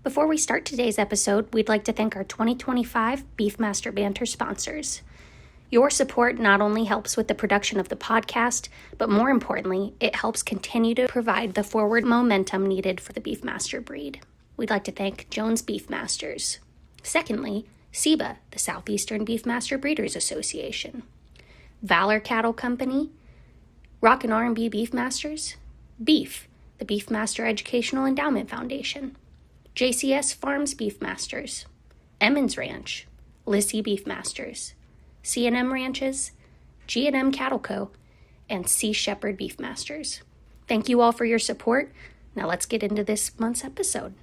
Before we start today's episode, we'd like to thank our 2025 Beefmaster Banter sponsors. Your support not only helps with the production of the podcast, but more importantly, it helps continue to provide the forward momentum needed for the Beefmaster breed. We'd like to thank Jones Beefmasters. Secondly, SEBA, the Southeastern Beefmaster Breeders Association. Valor Cattle Company, Rock and R&B Beefmasters, Beef, the Beefmaster Educational Endowment Foundation, JCS Farms Beefmasters, Emmons Ranch, Lissy Beefmasters, C&M Ranches, G&M Cattle Co., and Sea Shepherd Beefmasters. Thank you all for your support. Now let's get into this month's episode.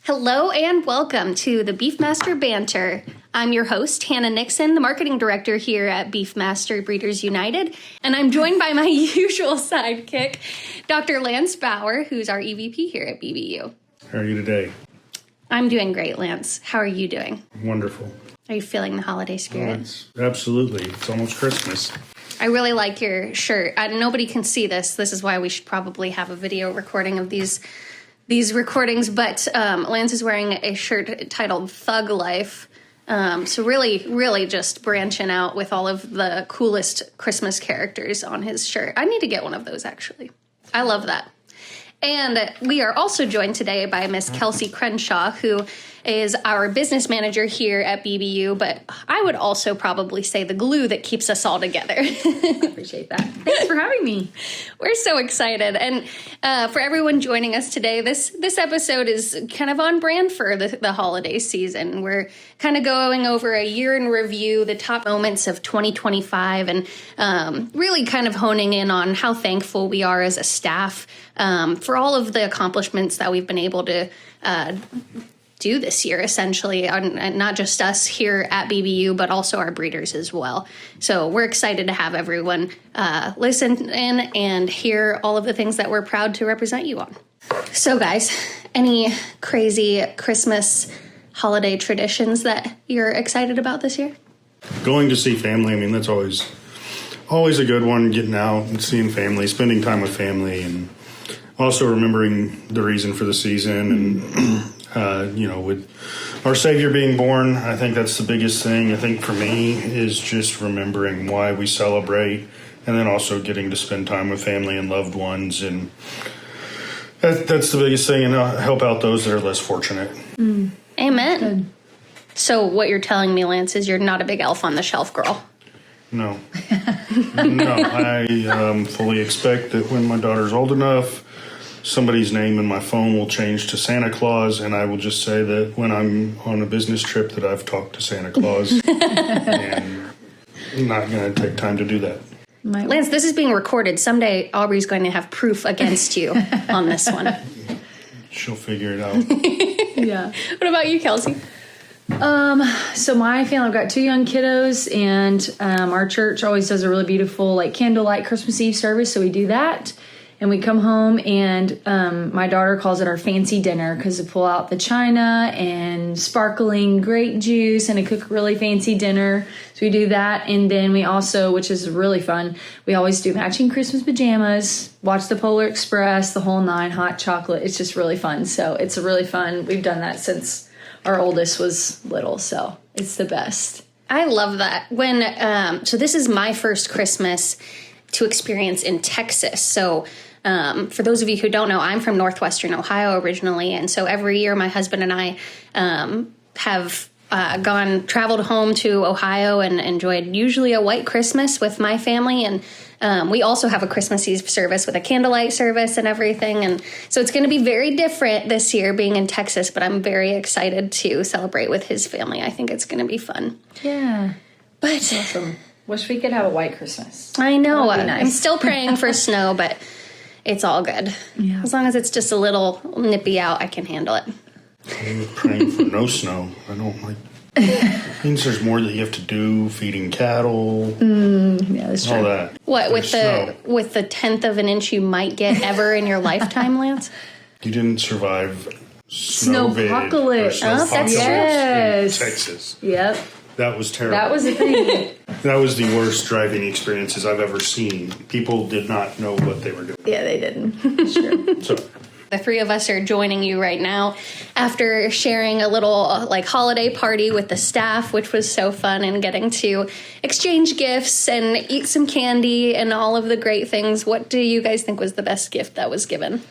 Hello and welcome to the Beefmaster Banter. I'm your host, Hannah Nixon, the marketing director here at Beefmaster Breeders United, and I'm joined by my usual sidekick, Dr. Lance Bauer, who's our EVP here at BBU. How are you today? I'm doing great, Lance. How are you doing? Wonderful. Are you feeling the holiday spirit? Absolutely. It's almost Christmas. I really like your shirt. Nobody can see this. This is why we should probably have a video recording of these recordings, but Lance is wearing a shirt titled Thug Life. So really just branching out with all of the coolest Christmas characters on his shirt. I need to get one of those, actually. I love that. And we are also joined today by Miss Kelsey Crenshaw, who is our business manager here at BBU, but I would also probably say the glue that keeps us all together. Appreciate that. Thanks for having me. We're so excited. And for everyone joining us today, this episode is kind of on brand for the holiday season. We're kind of going over a year in review, the top moments of 2025, and really kind of honing in on how thankful we are as a staff for all of the accomplishments that we've been able to do this year, essentially, and not just us here at BBU, but also our breeders as well. So we're excited to have everyone listen in and hear all of the things that we're proud to represent you on. So guys, any crazy Christmas holiday traditions that you're excited about this year? Going to see family, I mean, that's always a good one, getting out and seeing family, spending time with family, and also remembering the reason for the season and with our Savior being born, I think that's the biggest thing. I think for me is just remembering why we celebrate, and then also getting to spend time with family and loved ones, and that's the biggest thing, and help out those that are less fortunate. Amen. Good. So what you're telling me, Lance, is you're not a big elf on the shelf girl. No. I fully expect that when my daughter's old enough, somebody's name in my phone will change to Santa Claus, and I will just say that when I'm on a business trip that I've talked to Santa Claus, and I'm not going to take time to do that. Lance, this is being recorded. Someday Aubrey's going to have proof against you on this one. She'll figure it out. Yeah. What about you, Kelsey? So my family, I've got 2 young kiddos, and our church always does a really beautiful candlelight Christmas Eve service, so we do that. And we come home, and my daughter calls it our fancy dinner because we pull out the china and sparkling grape juice and cook a really fancy dinner. So we do that. And then we also, which is really fun, we always do matching Christmas pajamas, watch the Polar Express, the whole 9, hot chocolate. It's just really fun. So it's really fun. We've done that since our oldest was little. So it's the best. I love that. So this is my first Christmas to experience in Texas. So for those of you who don't know, I'm from Northwestern Ohio originally. And so every year my husband and I have traveled home to Ohio and enjoyed usually a white Christmas with my family. And we also have a Christmas Eve service with a candlelight service and everything. And so it's going to be very different this year being in Texas, but I'm very excited to celebrate with his family. I think it's going to be fun. Yeah. But Awesome. Wish we could have a white Christmas. I know. That'd be nice. I'm still praying for sno, but it's all good. Yeah. As long as it's just a little nippy out, I can handle it. I'm praying for no snow. I don't like. It means there's more that you have to do, feeding cattle, Yeah, that's true. all that. What with There's snow. with the 1/10 of an inch you might get ever in your lifetime, Lance? You didn't survive Snowpocalypse. Snowpocalypse Yes. in Texas. Yep. That was terrible. That was a thing. That was the worst driving experiences I've ever seen. People did not know what they were doing. Yeah, they didn't. Sure. So, The three of us are joining you right now after sharing a little like holiday party with the staff, which was so fun, and getting to exchange gifts and eat some candy and all of the great things. What do you guys think was the best gift that was given?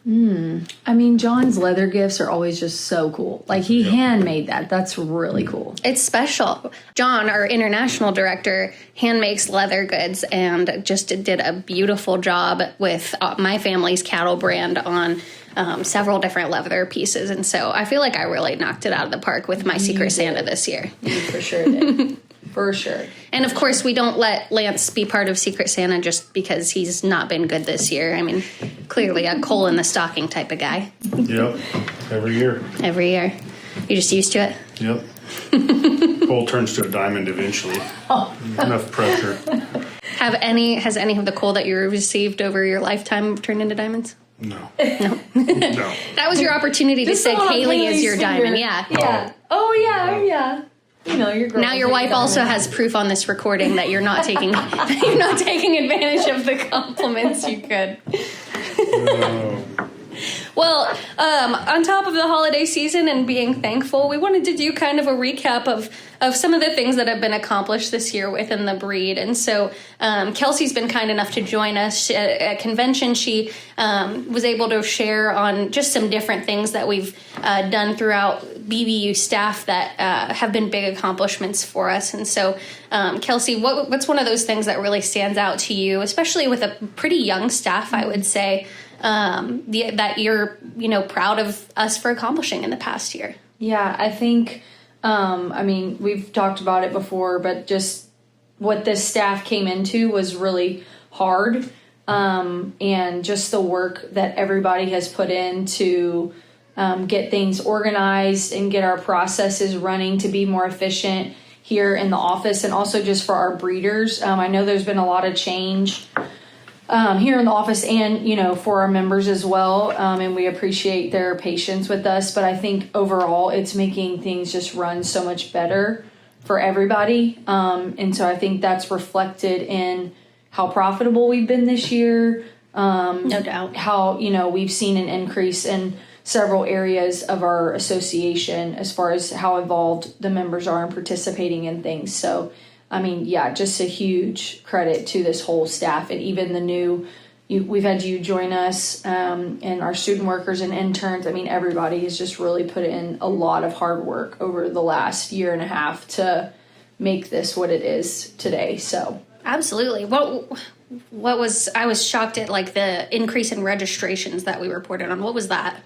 I mean, John's leather gifts are always just so cool. Like, he handmade that. That's really cool. It's special. John, our international director, hand makes leather goods and just did a beautiful job with my family's cattle brand on several different leather pieces. And so I feel like I really knocked it out of the park with my Secret Santa this year. You for sure did. For sure. And of course, we don't let Lance be part of Secret Santa just because he's not been good this year. I mean, clearly a coal in the stocking type of guy. yep. Every year. Every year. You're just used to it? Yep. Coal turns to a diamond eventually. Enough pressure. Has any of the coal that you received over your lifetime turned into diamonds? No. No. That was your opportunity to say Haley is your diamond. Yeah. Yeah. Oh, yeah. You know, your girl. Now your wife also has proof on this recording that you're not taking advantage of the compliments you could. Well, on top of the holiday season and being thankful, we wanted to do kind of a recap of some of the things that have been accomplished this year within the breed. And so Kelsey's been kind enough to join us at convention. She was able to share on just some different things that we've done throughout BBU staff that have been big accomplishments for us. And so, Kelsey, what's one of those things that really stands out to you, especially with a pretty young staff, I would say, that you're, proud of us for accomplishing in the past year? Yeah, I think, I mean, we've talked about it before, but just what this staff came into was really hard. And just the work that everybody has put in to get things organized and get our processes running to be more efficient here in the office, and also just for our breeders. I know there's been a lot of change here in the office and, for our members as well. And we appreciate their patience with us. But I think overall it's making things just run so much better for everybody. And so I think that's reflected in how profitable we've been this year. No doubt. How, we've seen an increase in several areas of our association as far as how involved the members are in participating in things. So, I mean, yeah, just a huge credit to this whole staff, and even the new, we've had you join us, and our student workers and interns. I mean, everybody has just really put in a lot of hard work over the last year and a half to make this what it is today. So absolutely. What was, I was shocked at like the increase in registrations that we reported on. What was that?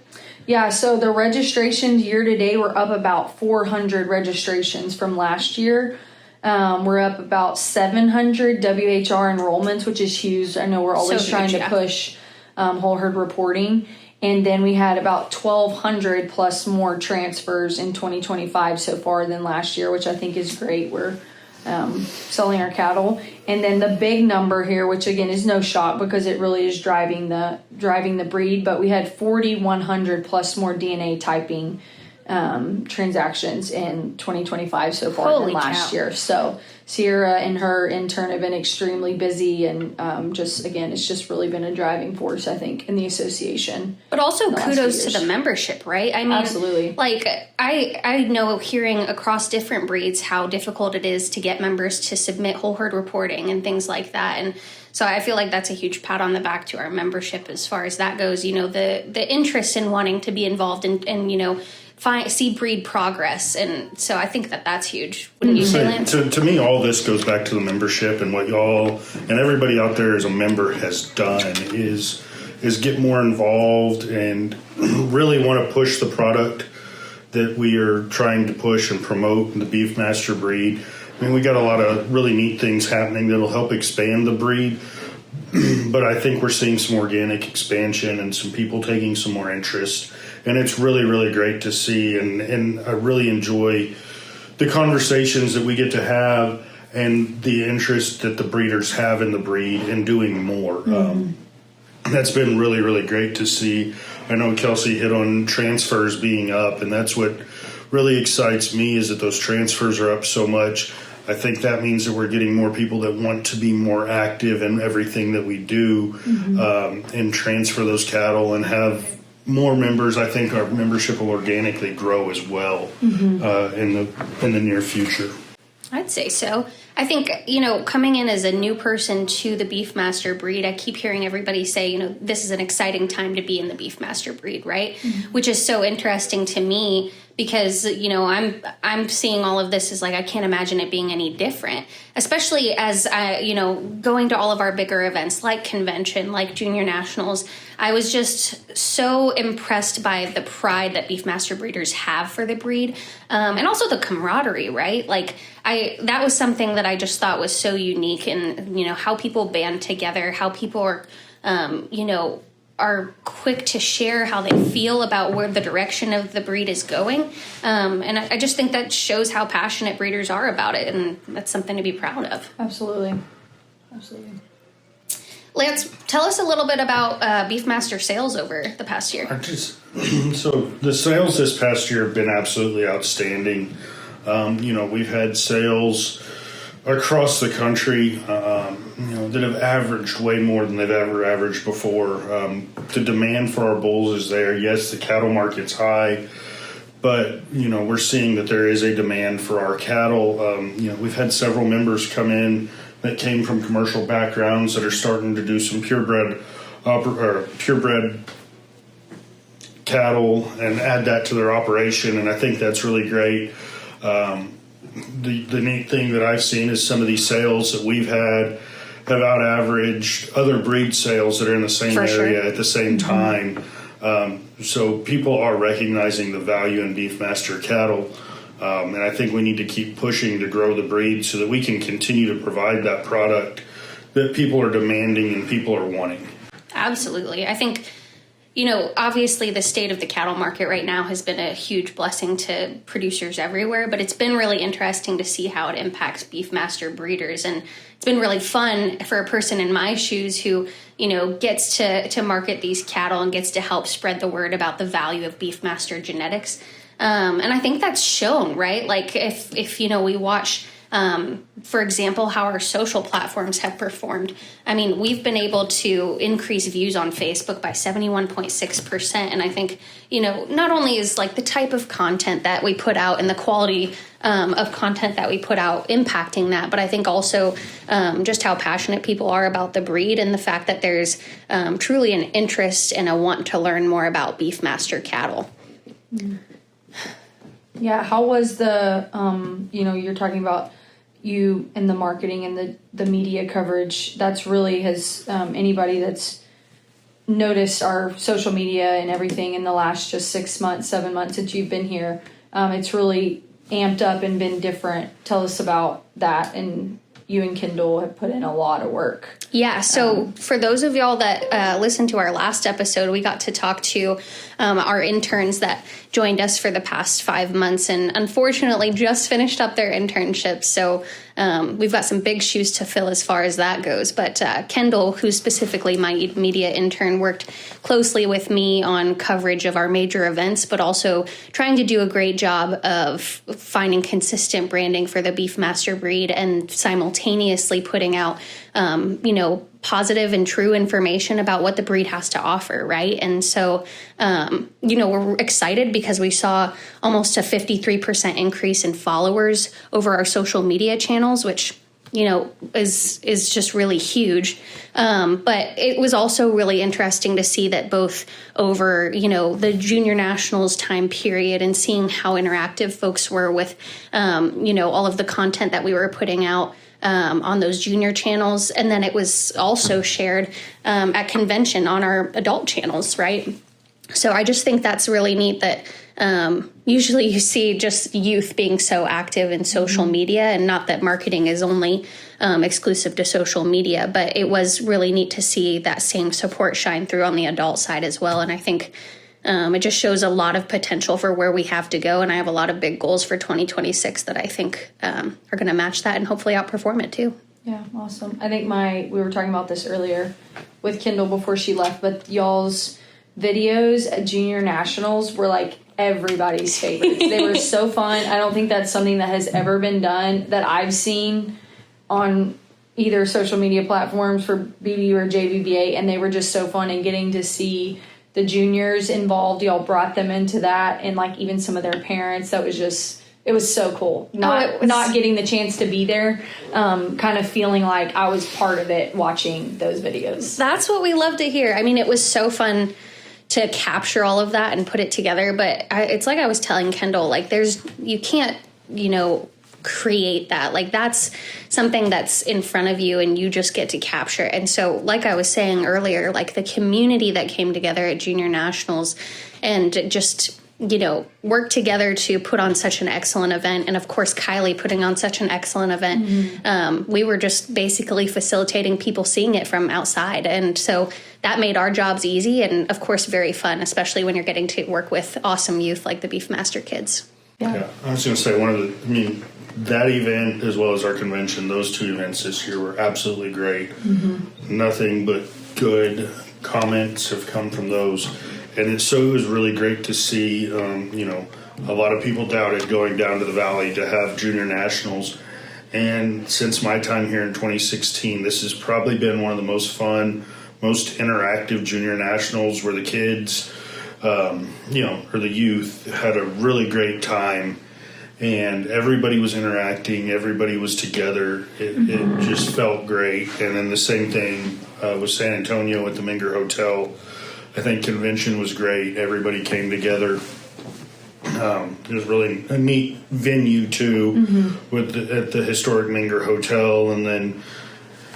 Yeah, so the registrations year to date were up about 400 registrations from last year. We're up about 700 WHR enrollments, which is huge. I know we're always trying to push whole herd reporting. And then we had about 1,200 plus more transfers in 2025 so far than last year, which I think is great. We're selling our cattle. And then the big number here, which again is no shock because it really is driving the breed, but we had 4,100 plus more DNA typing transactions in 2025 so far than last year. So Sierra and her intern have been extremely busy, and it's just really been a driving force, I think, in the association. But also kudos to the membership, right? I mean, absolutely. Like I know hearing across different breeds how difficult it is to get members to submit whole herd reporting and things like that. And so I feel like that's a huge pat on the back to our membership as far as that goes. The interest in wanting to be involved and see breed progress, and so I think that's huge. Wouldn't you say, Lance? To me, all this goes back to the membership, and what y'all and everybody out there as a member has done is get more involved and really want to push the product that we are trying to push and promote in the Beefmaster breed. I mean, we got a lot of really neat things happening that'll help expand the breed, but I think we're seeing some organic expansion and some people taking some more interest. And it's really, really great to see, and I really enjoy the conversations that we get to have and the interest that the breeders have in the breed and doing more. That's been really, really great to see. I know Kelsey hit on transfers being up, and that's what really excites me is that those transfers are up so much. I think that means that we're getting more people that want to be more active in everything that we do, and transfer those cattle and have more members. I think our membership will organically grow as well in the near future. I'd say so. I think, coming in as a new person to the Beefmaster breed, I keep hearing everybody say, this is an exciting time to be in the Beefmaster breed, right? Which is so interesting to me because, I'm seeing all of this as like, I can't imagine it being any different, especially as I, going to all of our bigger events like convention, like Junior Nationals. I was just so impressed by the pride that Beefmaster breeders have for the breed, and also the camaraderie, right? Like that was something that I just thought was so unique, and how people band together, how people are, are quick to share how they feel about where the direction of the breed is going, and I just think that shows how passionate breeders are about it, and that's something to be proud of. Absolutely. Lance, tell us a little bit about Beefmaster sales over the past year. So the sales this past year have been absolutely outstanding. We've had sales across the country, that have averaged way more than they've ever averaged before. The demand for our bulls is there. Yes, the cattle market's high, but we're seeing that there is a demand for our cattle. We've had several members come in that came from commercial backgrounds that are starting to do some purebred cattle and add that to their operation, and I think that's really great. The neat thing that I've seen is some of these sales that we've had have out-averaged other breed sales that are in the same area at the same time. So people are recognizing the value in Beefmaster cattle. And I think we need to keep pushing to grow the breed so that we can continue to provide that product that people are demanding and people are wanting. Absolutely. I think, obviously the state of the cattle market right now has been a huge blessing to producers everywhere, but it's been really interesting to see how it impacts Beefmaster breeders. And it's been really fun for a person in my shoes who, gets to market these cattle and gets to help spread the word about the value of Beefmaster genetics. And I think that's shown, right? Like if we watch, for example, how our social platforms have performed. I mean, we've been able to increase views on Facebook by 71.6%. And I think, not only is like the type of content that we put out and the quality of content that we put out impacting that, but I think also just how passionate people are about the breed and the fact that there's truly an interest and a want to learn more about Beefmaster cattle. Yeah, how was the, you're talking about you and the marketing and the media coverage. That's really anybody that's noticed our social media and everything in the last just 6 months, 7 months that you've been here. It's really amped up and been different. Tell us about that. And you and Kendall have put in a lot of work. Yeah, so for those of y'all that listened to our last episode, we got to talk to our interns that joined us for the past 5 months and unfortunately just finished up their internships. So we've got some big shoes to fill as far as that goes. But Kendall, who's specifically my media intern, worked closely with me on coverage of our major events, but also trying to do a great job of finding consistent branding for the Beefmaster breed and simultaneously putting out, positive and true information about what the breed has to offer, right? And so, we're excited because we saw almost a 53% increase in followers over our social media channels, which, is just really huge. But it was also really interesting to see that both over, the Junior Nationals time period and seeing how interactive folks were with, all of the content that we were putting out on those junior channels. And then it was also shared at convention on our adult channels, right? So I just think that's really neat that usually you see just youth being so active in social media, and not that marketing is only exclusive to social media, but it was really neat to see that same support shine through on the adult side as well. And I think it just shows a lot of potential for where we have to go. And I have a lot of big goals for 2026 that I think are going to match that and hopefully outperform it too. Yeah, awesome. I think we were talking about this earlier with Kendall before she left, but y'all's videos at Junior Nationals were like everybody's favorites. They were so fun. I don't think that's something that has ever been done that I've seen on either social media platforms for BB or JBBA, and they were just so fun. And getting to see the juniors involved, y'all brought them into that, and like even some of their parents, that was just, it was so cool. Not getting the chance to be there, kind of feeling like I was part of it watching those videos. That's what we love to hear. I mean, it was so fun to capture all of that and put it together, but it's like I was telling Kendall, like you can't, create that. Like that's something that's in front of you and you just get to capture. And so like I was saying earlier, like the community that came together at Junior Nationals and just work together to put on such an excellent event. And of course, Kylie putting on such an excellent event. Mm-hmm. We were just basically facilitating people seeing it from outside. And so that made our jobs easy and of course, very fun, especially when you're getting to work with awesome youth like the Beefmaster kids. Yeah. I was going to say that event as well as our convention, those two events this year were absolutely great. Mm-hmm. Nothing but good comments have come from those. And it was really great to see, a lot of people doubted going down to the Valley to have Junior Nationals. And since my time here in 2016, this has probably been one of the most fun, most interactive Junior Nationals where the kids, or the youth had a really great time. And everybody was interacting, everybody was together. It just felt great. And then the same thing with San Antonio at the Menger Hotel. I think convention was great. Everybody came together. It was really a neat venue too, at the historic Menger Hotel, and then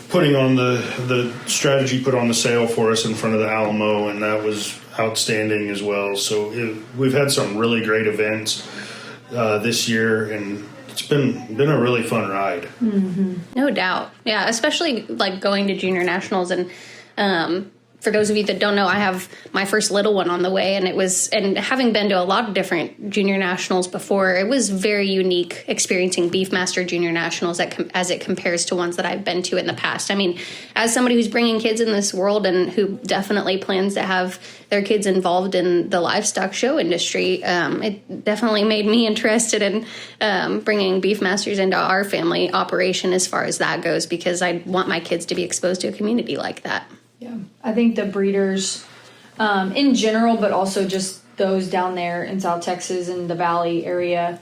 putting on the strategy put on the sale for us in front of the Alamo, and that was outstanding as well. So we've had some really great events this year, and it's been a really fun ride. Mm-hmm. No doubt. Yeah, especially like going to Junior Nationals. And for those of you that don't know, I have my first little one on the way, and having been to a lot of different Junior Nationals before, it was very unique experiencing Beefmaster Junior Nationals as it compares to ones that I've been to in the past. I mean, as somebody who's bringing kids in this world and who definitely plans to have their kids involved in the livestock show industry, it definitely made me interested in bringing Beefmasters into our family operation as far as that goes, because I want my kids to be exposed to a community like that. Yeah, I think the breeders in general, but also just those down there in South Texas and the Valley area,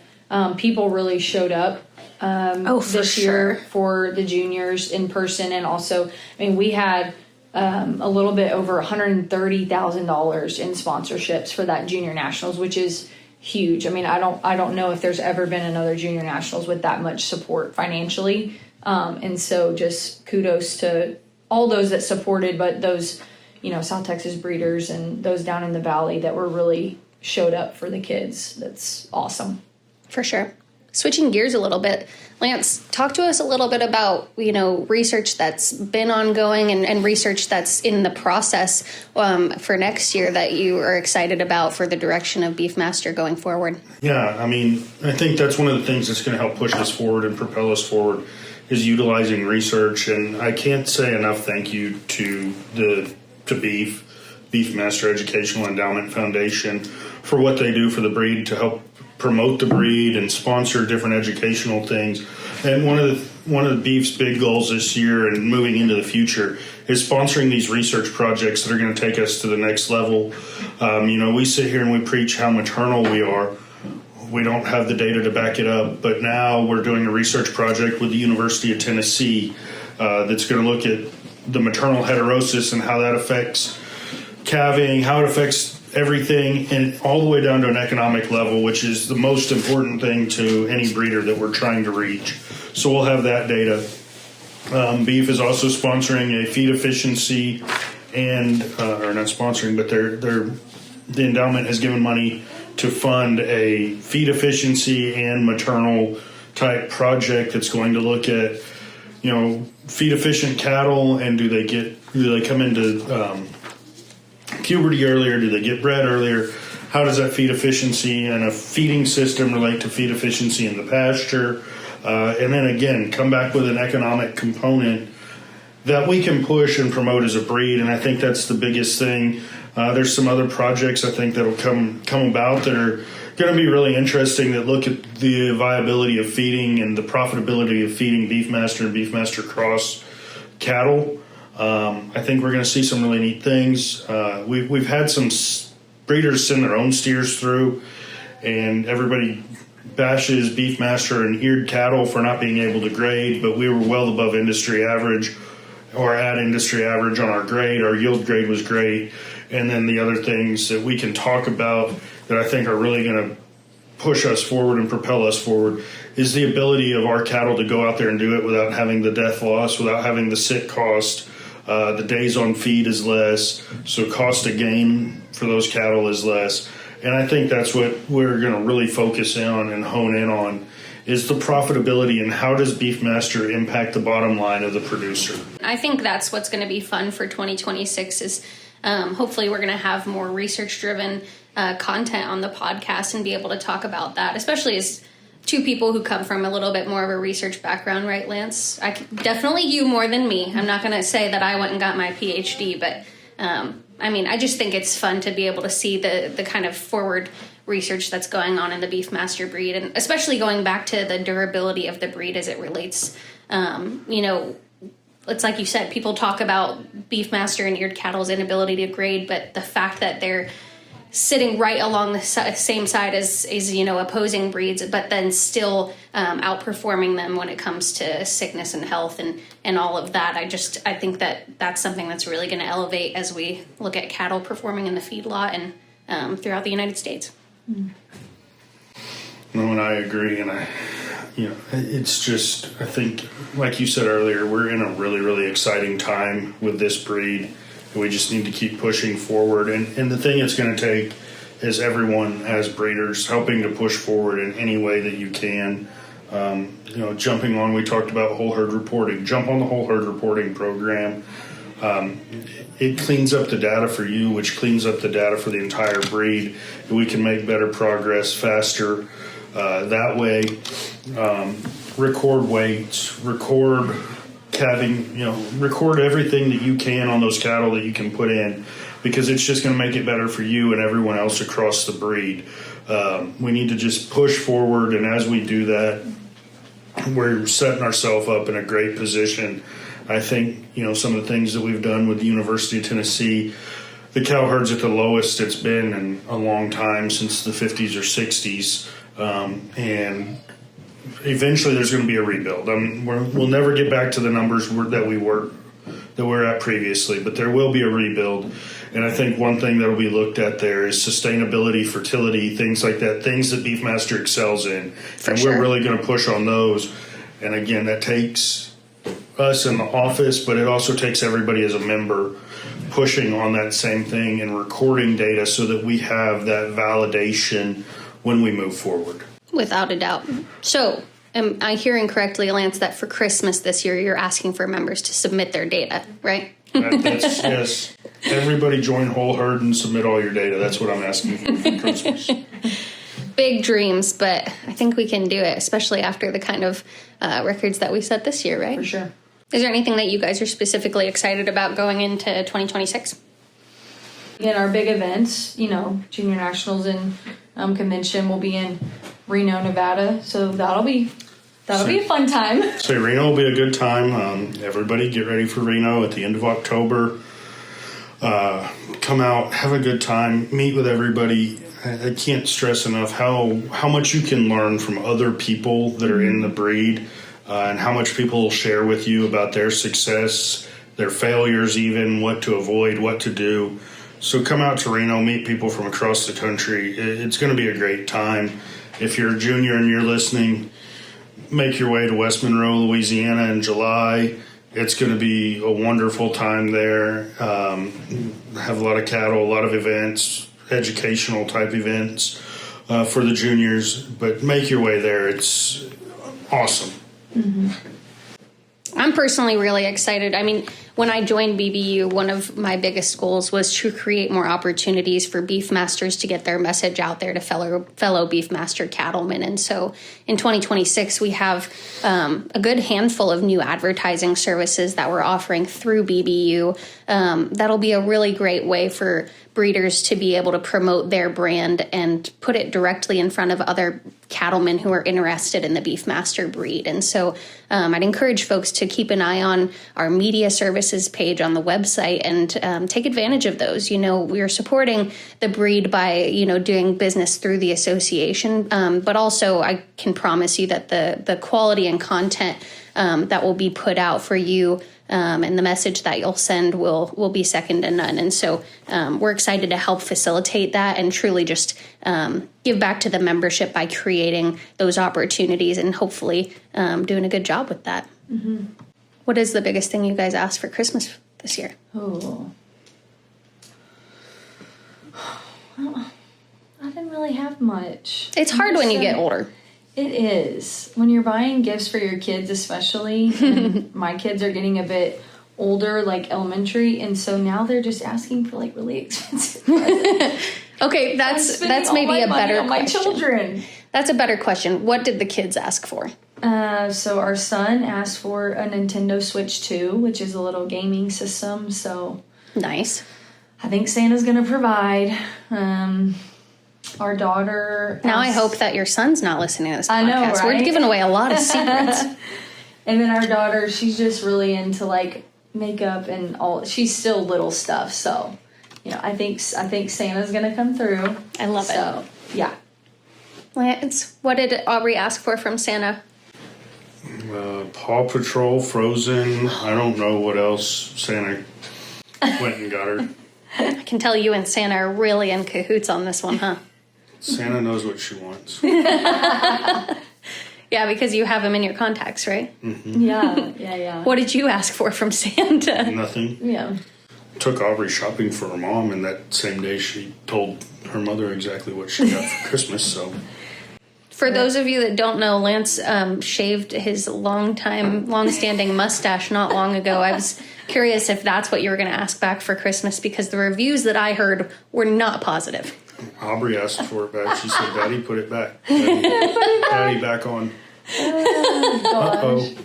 people really showed up this year for the juniors in person. And also, we had a little bit over $130,000 in sponsorships for that Junior Nationals, which is huge. I don't know if there's ever been another Junior Nationals with that much support financially. And so just kudos to all those that supported, but those, South Texas breeders and those down in the Valley that were really showed up for the kids. That's awesome. For sure. Switching gears a little bit, Lance, talk to us a little bit about, research that's been ongoing and research that's in the process for next year that you are excited about for the direction of Beefmaster going forward. Yeah, I think that's one of the things that's going to help push us forward and propel us forward is utilizing research. And I can't say enough thank you to Beefmaster Educational Endowment Foundation for what they do for the breed to help promote the breed and sponsor different educational things. And one of the Beef's big goals this year and moving into the future is sponsoring these research projects that are going to take us to the next level. We sit here and we preach how maternal we are. We don't have the data to back it up, but now we're doing a research project with the University of Tennessee that's going to look at the maternal heterosis and how that affects calving, how it affects everything, and all the way down to an economic level, which is the most important thing to any breeder that we're trying to reach. So we'll have that data. Beef is also sponsoring a feed efficiency and, or not sponsoring, but the endowment has given money to fund a feed efficiency and maternal type project that's going to look at, feed efficient cattle, and do they come into puberty earlier? Do they get bred earlier? How does that feed efficiency and a feeding system relate to feed efficiency in the pasture? And then again, come back with an economic component that we can push and promote as a breed. And I think that's the biggest thing. There's some other projects I think that'll come about that are going to be really interesting, that look at the viability of feeding and the profitability of feeding Beefmaster and Beefmaster Cross cattle. I think we're going to see some really neat things. We've had some breeders send their own steers through, and everybody bashes Beefmaster and eared cattle for not being able to grade, but we were well above industry average, or at industry average on our grade. Our yield grade was great. And then the other things that we can talk about that I think are really going to push us forward and propel us forward is the ability of our cattle to go out there and do it without having the death loss, without having the sick cost. The days on feed is less, so cost of gain for those cattle is less. And I think that's what we're going to really focus on and hone in on, is the profitability and how does Beefmaster impact the bottom line of the producer. I think that's what's going to be fun for 2026 is hopefully we're going to have more research-driven content on the podcast and be able to talk about that, especially as two people who come from a little bit more of a research background, right, Lance? Definitely you more than me. I'm not going to say that I went and got my PhD, but I mean, I just think it's fun to be able to see the kind of forward research that's going on in the Beefmaster breed, and especially going back to the durability of the breed as it relates. It's like you said, people talk about Beefmaster and eared cattle's inability to grade, but the fact that they're sitting right along the same side as opposing breeds, but then still outperforming them when it comes to sickness and health and all of that. I think that's something that's really going to elevate as we look at cattle performing in the feedlot and throughout the United States. No, and I agree, and it's just, I think, like you said earlier, we're in a really, really exciting time with this breed. We just need to keep pushing forward. And the thing it's going to take is everyone as breeders helping to push forward in any way that you can. Jumping on, we talked about whole herd reporting. Jump on the whole herd reporting program. It cleans up the data for you, which cleans up the data for the entire breed. We can make better progress faster that way. Record weights, record calving, record everything that you can on those cattle that you can put in, because it's just going to make it better for you and everyone else across the breed. We need to just push forward, and as we do that, we're setting ourselves up in a great position. I think, some of the things that we've done with the University of Tennessee, the cow herd's at the lowest it's been in a long time, since the 50s or 60s, and eventually there's going to be a rebuild. We'll never get back to the numbers that we were at previously, but there will be a rebuild. And I think one thing that will be looked at there is sustainability, fertility, things like that, things that Beefmaster excels in. We're really going to push on those. And again, that takes us in the office, but it also takes everybody as a member pushing on that same thing and recording data so that we have that validation when we move forward. Without a doubt. So, am I hearing correctly, Lance, that for Christmas this year, you're asking for members to submit their data, right? Yes. Everybody join Whole Herd and submit all your data. That's what I'm asking for Christmas. Big dreams, but I think we can do it, especially after the kind of records that we set this year, right? For sure. Is there anything that you guys are specifically excited about going into 2026? In our big events, Junior Nationals and convention will be in Reno, Nevada. So that'll be a fun time. So Reno will be a good time. Everybody get ready for Reno at the end of October. Come out, have a good time, meet with everybody. I can't stress enough how much you can learn from other people that are in the breed, and how much people will share with you about their success, their failures even, what to avoid, what to do. So come out to Reno, meet people from across the country. It's going to be a great time. If you're a junior and you're listening, make your way to West Monroe, Louisiana in July. It's going to be a wonderful time there. Have a lot of cattle, a lot of events, educational type events for the juniors. But make your way there. It's awesome. Mm-hmm. I'm personally really excited. I mean, when I joined BBU, one of my biggest goals was to create more opportunities for Beefmasters to get their message out there to fellow Beefmaster cattlemen. And so in 2026, we have a good handful of new advertising services that we're offering through BBU. That'll be a really great way for breeders to be able to promote their brand and put it directly in front of other cattlemen who are interested in the Beefmaster breed. And so I'd encourage folks to keep an eye on our media services page on the website and take advantage of those. We're supporting the breed by, doing business through the association. But also I can promise you that the quality and content that will be put out for you and the message that you'll send will be second to none. And so we're excited to help facilitate that and truly just give back to the membership by creating those opportunities and hopefully doing a good job with that. Mm-hmm. What is the biggest thing you guys asked for Christmas this year? Oh. Well, I didn't really have much. It's hard when you get older. It is. When you're buying gifts for your kids, especially, and my kids are getting a bit older, like elementary, and so now they're just asking for like really expensive presents. Okay, that's maybe a better question. My children. That's a better question. What did the kids ask for? So our son asked for a Nintendo Switch 2, which is a little gaming system. So nice. I think Santa's going to provide. Our daughter. Now I hope that your son's not listening to this podcast. I know, right? We're giving away a lot of secrets. And then our daughter, she's just really into like makeup and all. She's still little stuff, so I think Santa's gonna come through. I love it. Yeah. Lance, what did Aubrey ask for from Santa? Paw Patrol, Frozen. I don't know what else Santa went and got her. I can tell you and Santa are really in cahoots on this one, huh? Santa knows what she wants. Yeah, because you have him in your contacts, right? Mm-hmm. Yeah. What did you ask for from Santa? Nothing. Yeah. Took Aubrey shopping for her mom, and that same day she told her mother exactly what she got for Christmas, so... For those of you that don't know, Lance shaved his long-standing mustache not long ago. I was curious if that's what you were going to ask back for Christmas, because the reviews that I heard were not positive. Aubrey asked for it back. She said, Daddy, put it back. Daddy, back on. Oh, gosh. Uh-oh.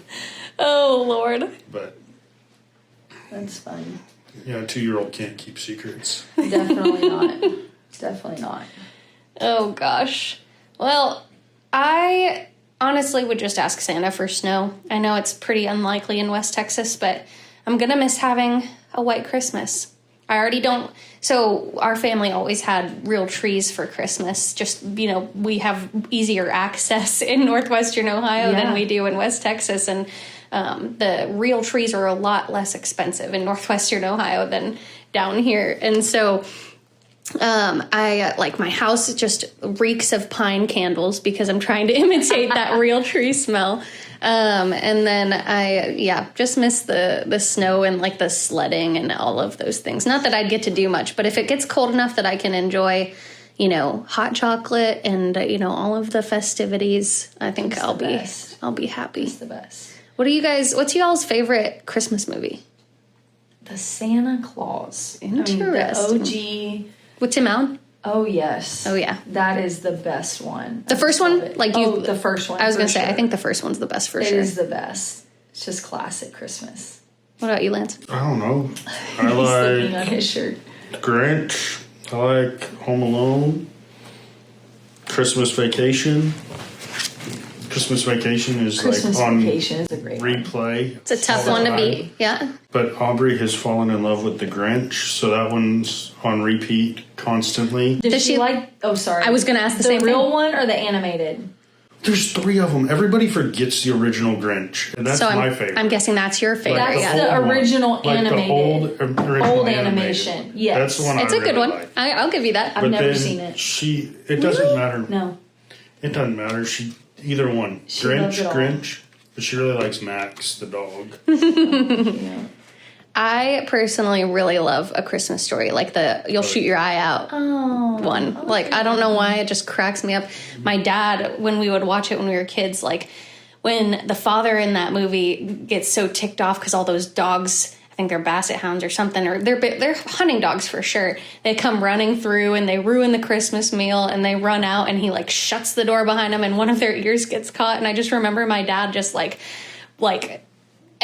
Oh, Lord. But, That's fun. yeah, a 2-year-old can't keep secrets. Definitely not. Definitely not. Oh, gosh. Well, I honestly would just ask Santa for snow. I know it's pretty unlikely in West Texas, but I'm going to miss having a white Christmas. I already don't. So our family always had real trees for Christmas. Just, we have easier access in northwestern Ohio than we do in West Texas. And the real trees are a lot less expensive in northwestern Ohio than down here. And so I like my house just reeks of pine candles because I'm trying to imitate that real tree smell. And then I just miss the snow and like the sledding and all of those things. Not that I'd get to do much, but if it gets cold enough that I can enjoy, hot chocolate and, all of the festivities, I think I'll be happy. It's the best. What's y'all's favorite Christmas movie? The Santa Claus. Interesting. The OG. With Tim Allen? Oh, yes. Oh, yeah. That is the best one. The first one? The first one. I was going to say, I think the first one's the best for sure. It is the best. It's just classic Christmas. What about you, Lance? I don't know. I He's looking like on his shirt. Grinch. I like Home Alone. Christmas Vacation. Christmas Vacation is Christmas like on Vacation is a great one. replay. It's a tough one to beat. Yeah. But Aubrey has fallen in love with the Grinch, so that one's on repeat constantly. Does she like... Oh, sorry. I was going to ask the same The real thing. one or the animated? There's 3 of them. Everybody forgets the original Grinch, and that's my favorite. I'm guessing that's your favorite. Like That's the the old one. original Like animated. the original Old animated. animation, yes. That's the one It's I a good really one. like. I'll give you that. I've But never then seen it. It doesn't matter. No. It doesn't matter. Either one. She loves it all. Grinch. But she really likes Max, the dog. Yeah. I personally really love A Christmas Story, like the You'll Shoot Your Eye Out one. Like, I don't know why, it just cracks me up. My dad, when we would watch it when we were kids, like, when the father in that movie gets so ticked off because all those dogs, I think they're basset hounds or something, or they're hunting dogs for sure. They come running through and they ruin the Christmas meal and they run out and he like shuts the door behind them and one of their ears gets caught. And I just remember my dad just like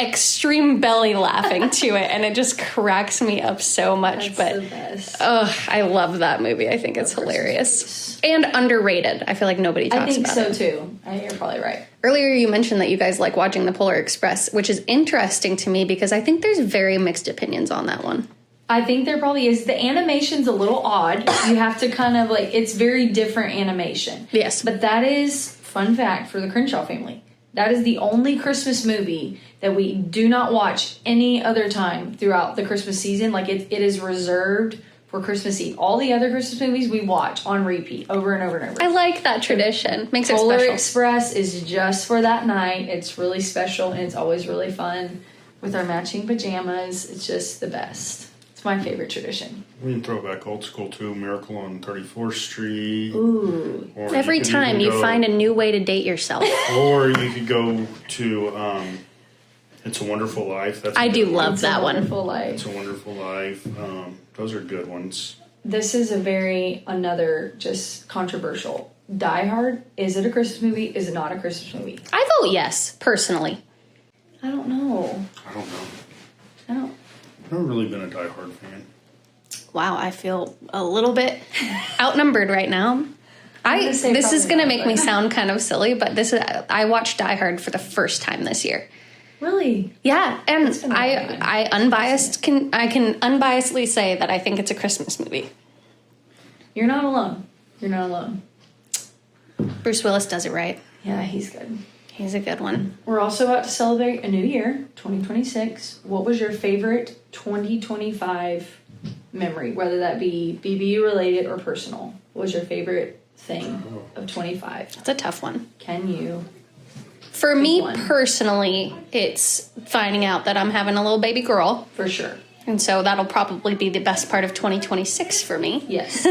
extreme belly laughing to it, and it just cracks me up so much. That's but the best. I love that movie. I think it's hilarious and underrated. I feel like nobody talks about it. I think so too. You're probably right. Earlier you mentioned that you guys like watching The Polar Express, which is interesting to me because I think there's very mixed opinions on that one. I think there probably is. The animation's a little odd. You have to kind of it's very different animation. Yes. But that is, fun fact for the Crenshaw family, that is the only Christmas movie that we do not watch any other time throughout the Christmas season. It is reserved for Christmas Eve. All the other Christmas movies we watch on repeat over and over and over. I like that tradition. Makes it Polar special. Express is just for that night. It's really special and it's always really fun with our matching pajamas. It's just the best. It's my favorite tradition. We can throw back old school too. Miracle on 34th Street. Ooh. Or Every time you find a new way to date yourself. Or you could go to It's a Wonderful Life. I do love that one. Wonderful Life. It's a Wonderful Life. Those are good ones. This is another just controversial. Die Hard, is it a Christmas movie? Is it not a Christmas movie? I vote yes, personally. I don't know. I don't know. I don't. I've never really been a Die Hard fan. Wow, I feel a little bit outnumbered right now. This is going to make me sound kind of silly, but I watched Die Hard for the first time this year. Really? Yeah, and I can unbiasedly say that I think it's a Christmas movie. You're not alone. You're not alone. Bruce Willis does it right. Yeah, he's good. He's a good one. We're also about to celebrate a new year, 2026. What was your favorite 2025 memory, whether that be BBU related or personal? What was your favorite thing of 25? It's a tough one. Can you? For me one? personally, it's finding out that I'm having a little baby girl. For sure. And so that'll probably be the best part of 2026 for me. Yes.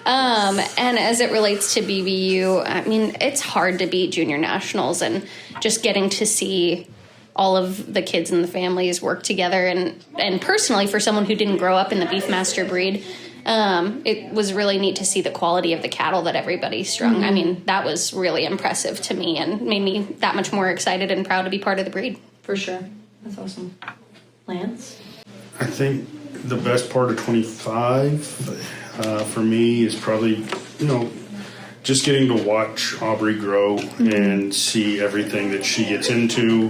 And as it relates to BBU, I mean, it's hard to beat junior nationals and just getting to see all of the kids and the families work together. And personally, for someone who didn't grow up in the Beefmaster breed, it was really neat to see the quality of the cattle that everybody strung. Mm-hmm. I mean, that was really impressive to me and made me that much more excited and proud to be part of the breed. For sure. That's awesome. Lance? I think the best part of 25 for me is probably, just getting to watch Aubrey grow and see everything that she gets into,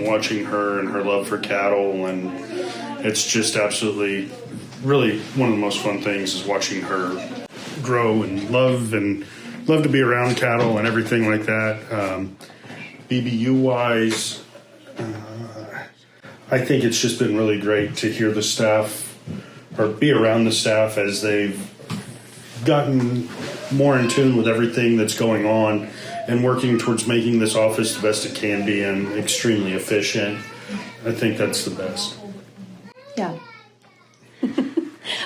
watching her and her love for cattle. And it's just absolutely, really one of the most fun things is watching her grow and love to be around cattle and everything like that. BBU-wise, I think it's just been really great to hear the staff or be around the staff as they've gotten more in tune with everything that's going on and working towards making this office the best it can be and extremely efficient. I think that's the best. Yeah.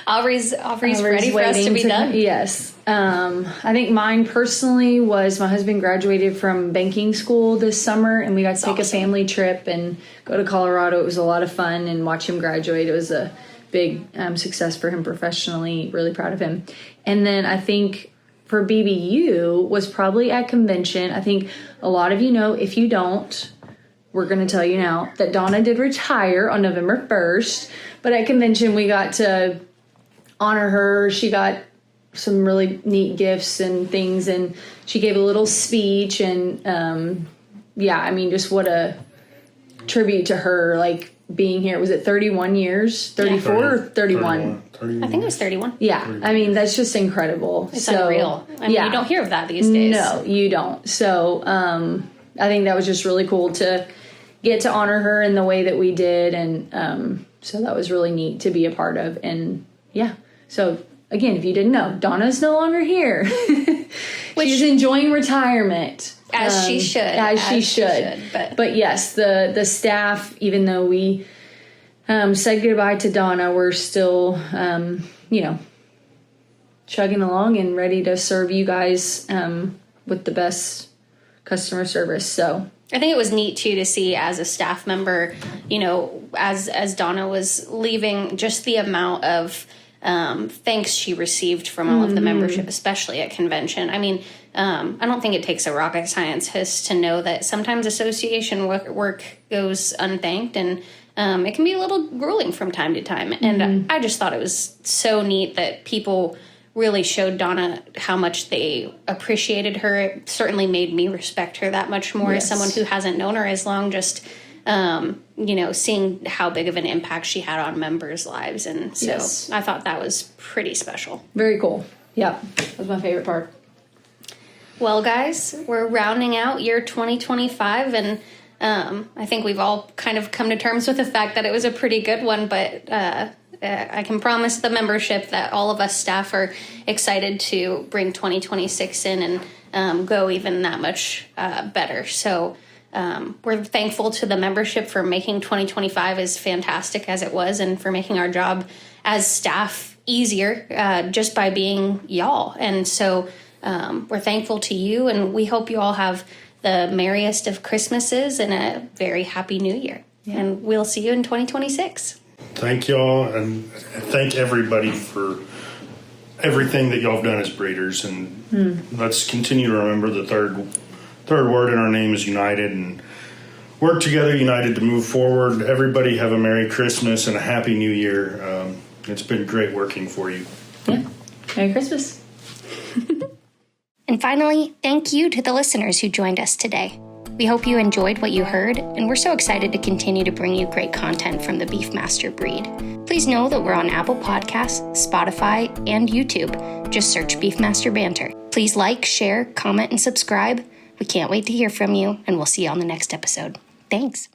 Aubrey's ready for us to be done. Yes. I think mine personally was my husband graduated from banking school this summer, and we got to take a family trip and go to Colorado. It was a lot of fun and watch him graduate. It was a big success for him professionally. Really proud of him. And then I think for BBU was probably at convention. I think a lot of you know, if you don't, we're going to tell you now that Donna did retire on November 1st. But at convention, we got to honor her. She got some really neat gifts and things, and she gave a little speech. And just what a tribute to her, like being here. Was it 31 years? 34 or 31? 31. I think it was 31. Yeah, 31. I mean, that's just incredible. It's unreal. I mean, you don't hear of that these days. No, you don't. So I think that was just really cool to get to honor her in the way that we did. And so that was really neat to be a part of. And yeah, so again, if you didn't know, Donna's no longer here. She's enjoying retirement. As she should. As she should. But yes, the staff, even though we said goodbye to Donna, we're still, chugging along and ready to serve you guys with the best customer service. So I think it was neat too to see as a staff member, as Donna was leaving, just the amount of thanks she received from all of the membership, especially at convention. I mean, I don't think it takes a rocket scientist to know that sometimes association work goes unthanked, and it can be a little grueling from time to time. And I just thought it was so neat that people really showed Donna how much they appreciated her. It certainly made me respect her that much more as someone who hasn't known her as long, just, seeing how big of an impact she had on members' lives. And so I thought that was pretty special. Very cool. Yeah, that was my favorite part. Well, guys, we're rounding out year 2025, and I think we've all kind of come to terms with the fact that it was a pretty good one, but I can promise the membership that all of us staff are excited to bring 2026 in and go even that much better. So we're thankful to the membership for making 2025 as fantastic as it was, and for making our job as staff easier just by being y'all. And so we're thankful to you, and we hope you all have the merriest of Christmases and a very happy New Year. Yeah. And we'll see you in 2026. Thank y'all, and thank everybody for everything that y'all have done as breeders. And let's continue to remember the third word in our name is united, and work together united to move forward. Everybody have a Merry Christmas and a Happy New Year. It's been great working for you. Yeah. Merry Christmas. And finally, thank you to the listeners who joined us today. We hope you enjoyed what you heard, and we're so excited to continue to bring you great content from the Beefmaster breed. Please know that we're on Apple Podcasts, Spotify, and YouTube. Just search Beefmaster Banter. Please like, share, comment, and subscribe. We can't wait to hear from you, and we'll see you on the next episode. Thanks.